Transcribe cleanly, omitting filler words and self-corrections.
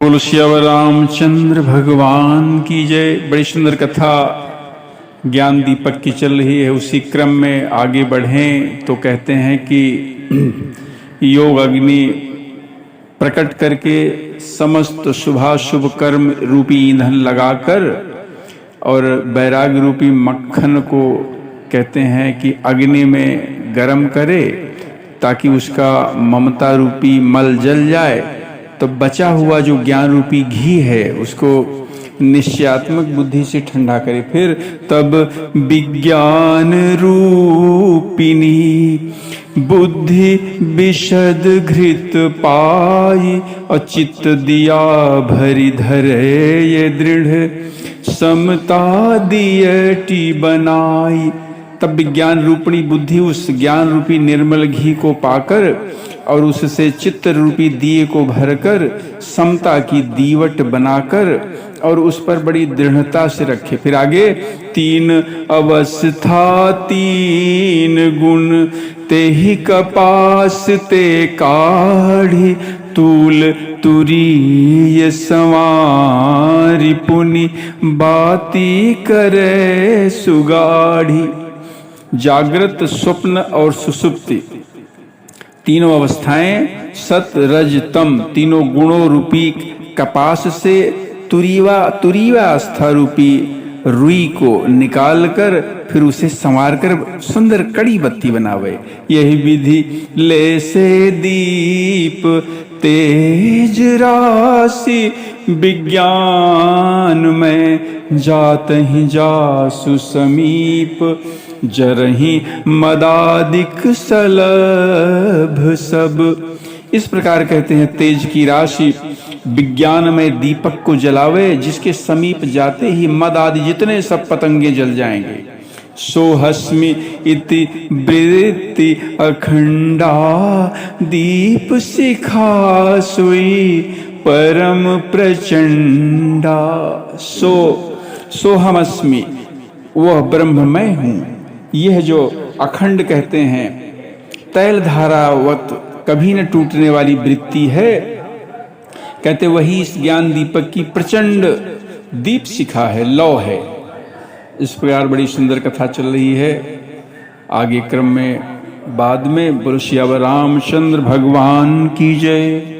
बोलो श्यावर रामचंद्र भगवान की जय। बड़ी सुंदर कथा ज्ञान दीपक की चल रही है। उसी क्रम में आगे बढ़ें तो कहते हैं कि योग अग्नि प्रकट करके समस्त शुभाशुभ कर्म रूपी ईंधन लगाकर और वैराग रूपी मक्खन को कहते हैं कि अग्नि में गर्म करे ताकि उसका ममता रूपी मल जल जाए, तो बचा हुआ जो ज्ञान रूपी घी है उसको निश्चयात्मक बुद्धि से ठंडा करे। फिर तब विज्ञान रूपिणी बुद्धि विशद घृत पाई और चित्त दिया भरी धरे ये दृढ़ समता दियटी बनाई। तब विज्ञान रूपिणी बुद्धि उस ज्ञान रूपी निर्मल घी को पाकर और उससे चित्त रूपी दिए को भरकर समता की दीवट बनाकर और उस पर बड़ी दृढ़ता से रखे। फिर आगे तीन अवस्था तीन गुण ते ही कपास ते काढ़ी तूल तुरीय संवारी पुनि बाती करे सुगाढ़ी। जागृत, स्वप्न और सुसुप्ति तीनों अवस्थाएं सत रज तम तीनों गुणों रूपी कपास से तुरीवा आस्था रूपी रुई को निकालकर फिर उसे संवार कर सुंदर कड़ी बत्ती बनावे। यही विधि ले से दीप तेज राशि विज्ञान में जात ही जासु समीप जरही मदादिक सलभ सब। इस प्रकार कहते हैं तेज की राशि विज्ञान में दीपक को जलावे जिसके समीप जाते ही मद आदि जितने सब पतंगे जल जाएंगे। सोहस्मि इति वृत्ति अखंडा दीप शिखा सुई परम प्रचंडा। सोहमस्मि वह ब्रह्म मैं हूँ। यह जो अखंड कहते हैं तैल धारावत कभी न टूटने वाली वृत्ति है, कहते वही इस ज्ञान दीपक की प्रचंड दीप शिखा है, लौ है। इस प्रकार बड़ी सुंदर कथा चल रही है। आगे क्रम में बाद में बोलो श्यावर रामचंद्र भगवान की जय।